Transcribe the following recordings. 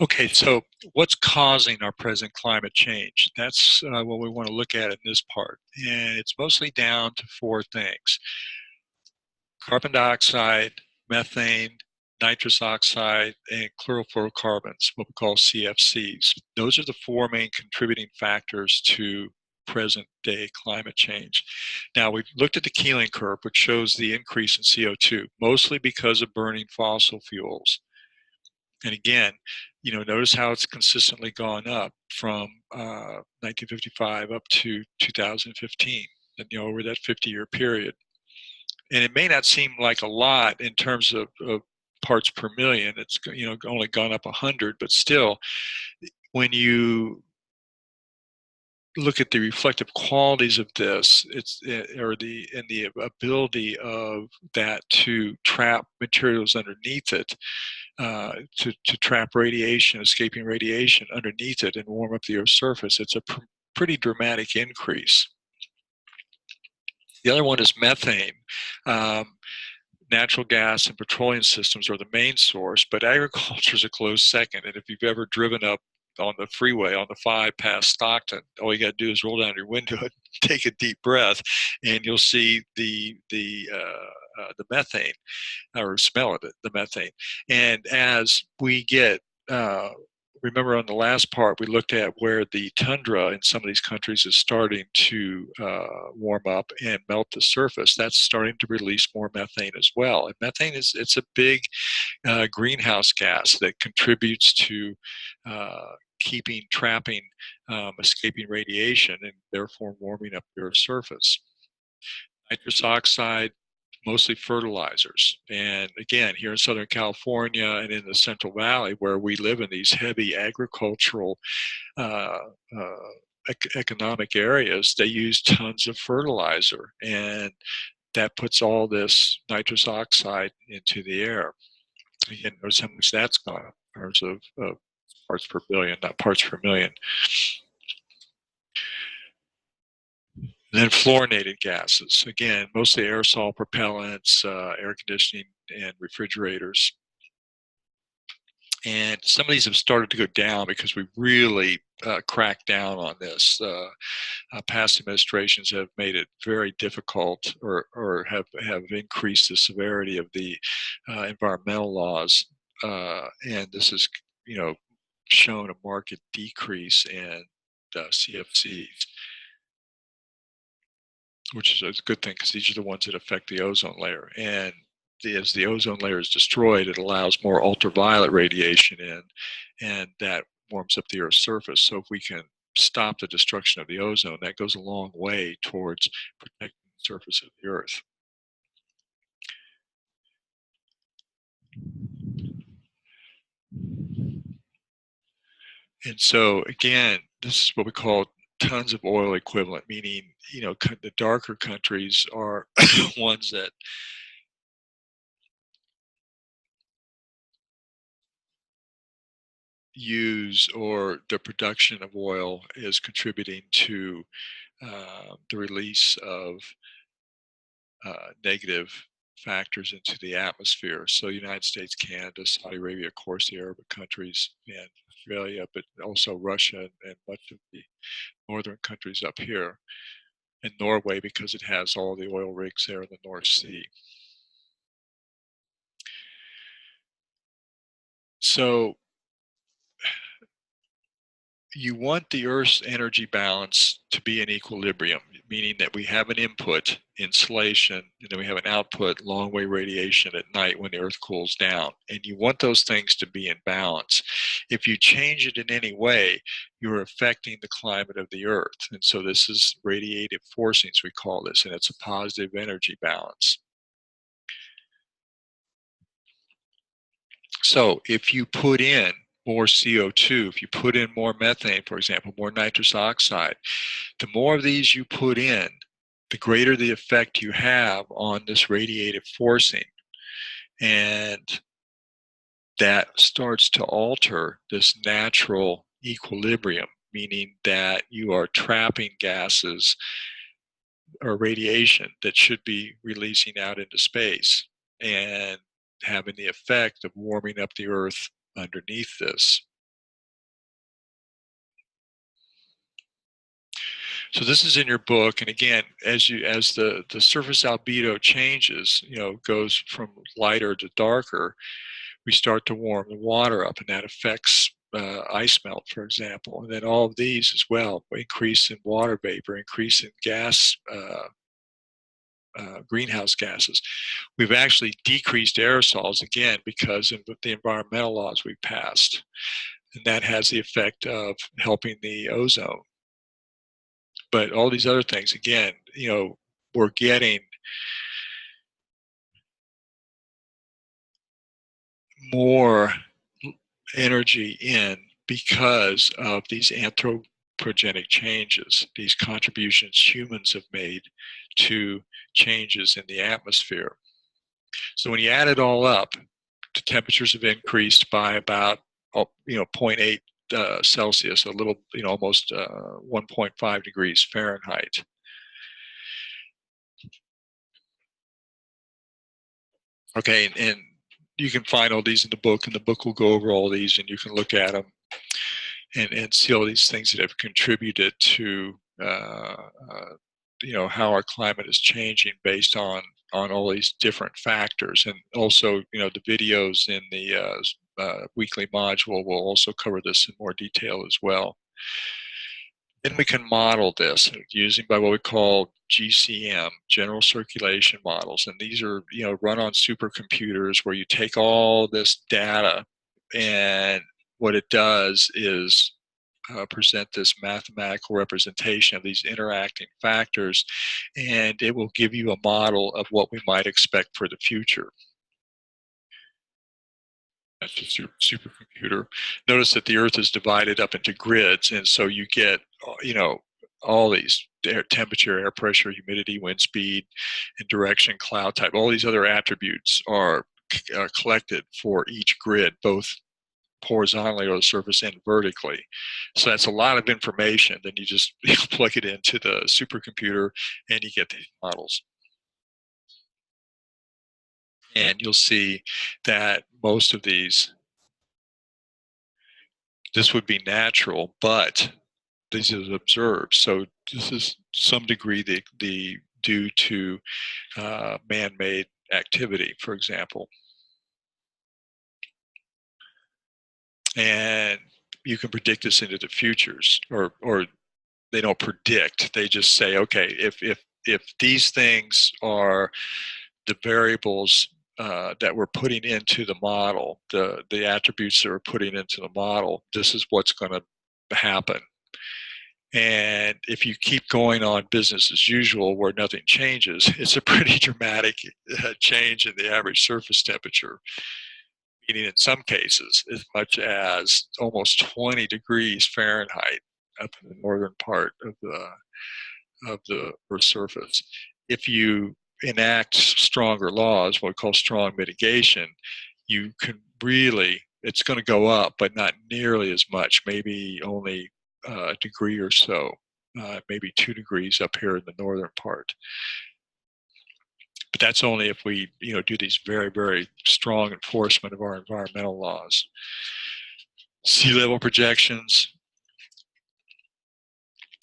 Okay, so what's causing our present climate change? That's what we want to look at in this part. And it's mostly down to four things: carbon dioxide, methane, nitrous oxide, and chlorofluorocarbons, what we call CFCs. Those are the four main contributing factors to present day climate change. Now, we've looked at the Keeling curve, which shows the increase in CO2, mostly because of burning fossil fuels. And again, notice how it's consistently gone up from 1955 up to 2015, and over that 50-year period. And it may not seem like a lot in terms of parts per million. It's only gone up 100, but still, when you look at the reflective qualities of this, or the ability of that to trap materials underneath it, to trap radiation, escaping radiation underneath it, and warm up the Earth's surface. It's a pretty dramatic increase. The other one is methane. Um, Natural gas and petroleum systems are the main source, but agriculture is a close second. And if you've ever driven up on the freeway on the 5 past Stockton, all you got to do is roll down your window and take a deep breath, and you'll see the methane, or smell it, the methane. And as we get, remember on the last part, we looked at where the tundra in some of these countries is starting to warm up and melt the surface. That's starting to release more methane as well. And methane it's a big greenhouse gas that contributes to trapping, escaping radiation, and therefore warming up the Earth's surface. Nitrous oxide, mostly fertilizers. And again, here in Southern California and in the Central Valley, where we live in these heavy agricultural uh, economic areas, they use tons of fertilizer, and that puts all this nitrous oxide into the air. Again, notice how much that's gone up in terms of parts per billion, not parts per million. And then fluorinated gases, again, mostly aerosol propellants, air conditioning, and refrigerators. And some of these have started to go down because we really cracked down on this. Past administrations have made it very difficult, or have increased the severity of the environmental laws. And this has, shown a marked decrease in CFCs, which is a good thing because these are the ones that affect the ozone layer. And as the ozone layer is destroyed, it allows more ultraviolet radiation in, and that warms up the Earth's surface. So if we can stop the destruction of the ozone, that goes a long way towards protecting the surface of the Earth. And so again, this is what we call tons of oil equivalent, meaning, the darker countries are ones that use, or the production of oil is contributing to the release of negative factors into the atmosphere. So United States, Canada, Saudi Arabia, of course, the Arab countries, and Australia, but also Russia and much of the northern countries up here, and Norway because it has all the oil rigs there in the North Sea. So you want the Earth's energy balance to be in equilibrium, meaning that we have an input, insulation, and then we have an output, long wave radiation at night when the Earth cools down. And you want those things to be in balance. If you change it in any way, you're affecting the climate of the Earth. And so this is radiative forcings, we call this, and it's a positive energy balance. So if you put in more CO2, if you put in more methane, for example, more nitrous oxide, the more of these you put in, the greater the effect you have on this radiative forcing. And that starts to alter this natural equilibrium, meaning that you are trapping gases or radiation that should be releasing out into space and having the effect of warming up the Earth underneath this. So this is in your book, and again, as the surface albedo changes, goes from lighter to darker, we start to warm the water up, and that affects ice melt, for example. And then all of these as well, increase in water vapor, increase in gas, greenhouse gases. We've actually decreased aerosols again because of the environmental laws we passed, and that has the effect of helping the ozone. But all these other things, again, we're getting more energy in because of these anthropogenic changes, these contributions humans have made to changes in the atmosphere. So when you add it all up, the temperatures have increased by about, zero point 0.8 Celsius, a little, almost 1.5 degrees Fahrenheit. Okay, and you can find all these in the book, and the book will go over all these, and you can look at them and see all these things that have contributed to how our climate is changing based on all these different factors. And also, the videos in the weekly module will also cover this in more detail as well. Then we can model this using by what we call GCM, general circulation models. And these are, run on supercomputers where you take all this data, and what it does is present this mathematical representation of these interacting factors, and it will give you a model of what we might expect for the future. That's a supercomputer. Notice that the Earth is divided up into grids, and so you get, all these air temperature, air pressure, humidity, wind speed, and direction, cloud type. All these other attributes are collected for each grid, both horizontally or the surface and vertically. So that's a lot of information. Then you just plug it into the supercomputer and you get these models. And you'll see that most of these, this would be natural, but this is observed. So this is some degree the due to man-made activity, for example. And you can predict this into the futures, or they don't predict. They just say, okay, if these things are the variables that we're putting into the model, the attributes that we're putting into the model, this is what's going to happen. And if you keep going on business as usual where nothing changes, it's a pretty dramatic change in the average surface temperature, meaning in some cases as much as almost 20 degrees Fahrenheit up in the northern part of the Earth's surface. If you enact stronger laws, what we call strong mitigation, you can really, it's going to go up, but not nearly as much, maybe only a degree or so, maybe 2 degrees up here in the northern part. But that's only if we, do these very, very strong enforcement of our environmental laws. Sea level projections,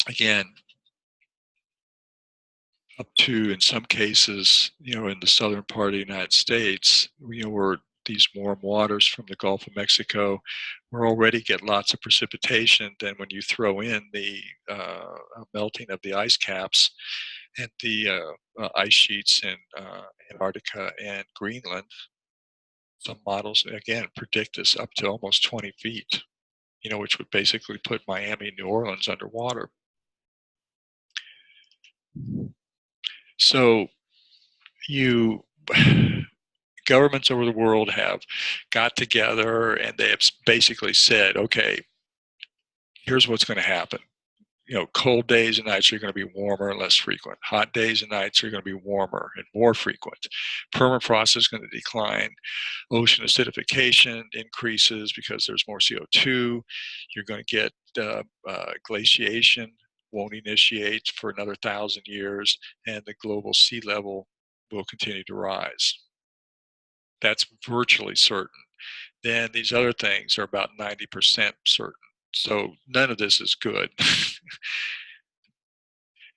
again, up to, in some cases, in the southern part of the United States, where these warm waters from the Gulf of Mexico, we already get lots of precipitation. Then when you throw in the melting of the ice caps and the ice sheets in Antarctica and Greenland, some models, again, predict this up to almost 20 feet, which would basically put Miami and New Orleans underwater. So governments over the world have got together and they have basically said, okay, here's what's going to happen. Cold days and nights are going to be warmer and less frequent. Hot days and nights are going to be warmer and more frequent. Permafrost is going to decline. Ocean acidification increases because there's more CO2. You're going to get glaciation won't initiate for another 1,000 years, and the global sea level will continue to rise. That's virtually certain. Then these other things are about 90% certain. So none of this is good.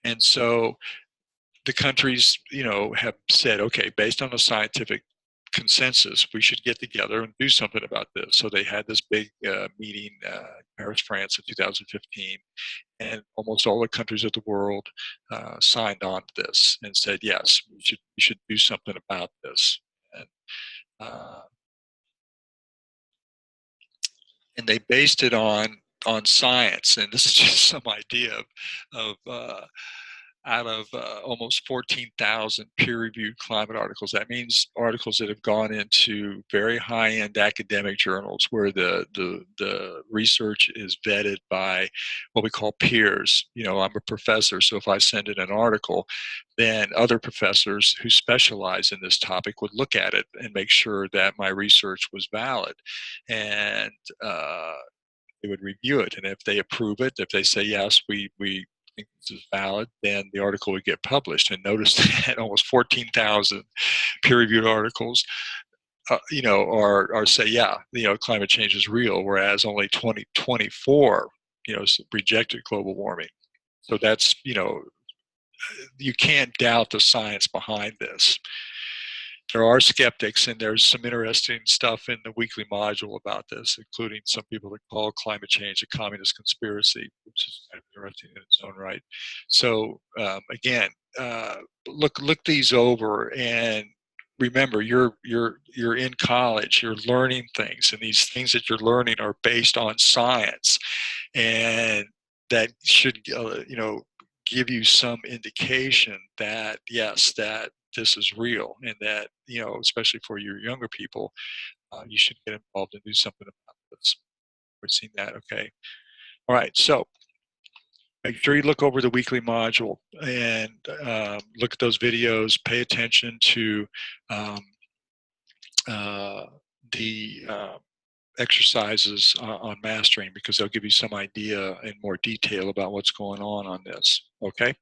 And so the countries, have said, okay, based on the scientific consensus, we should get together and do something about this. So they had this big meeting in Paris, France in 2015, and almost all the countries of the world signed on to this and said, yes, we should do something about this. And, uh, and they based it on science. And this is just some idea of out of almost 14,000 peer-reviewed climate articles. That means articles that have gone into very high-end academic journals where the research is vetted by what we call peers. I'm a professor, so if I send in an article, then other professors who specialize in this topic would look at it and make sure that my research was valid. And they would review it, and if they approve it, if they say yes, we think this is valid, then the article would get published. And notice that almost 14,000 peer-reviewed articles, are say, yeah, climate change is real, whereas only 2024, rejected global warming. So that's, you can't doubt the science behind this. There are skeptics, and there's some interesting stuff in the weekly module about this, including some people that call climate change a communist conspiracy, which is kind of interesting in its own right. So again, look these over, and remember, you're in college, you're learning things, and these things that you're learning are based on science, and that should give you some indication that yes, that this is real, and that especially for your younger people, you should get involved and do something about this. We've seen that. Okay. All right. So make sure you look over the weekly module and look at those videos. Pay attention to the exercises on mastering, because they'll give you some idea in more detail about what's going on this. Okay.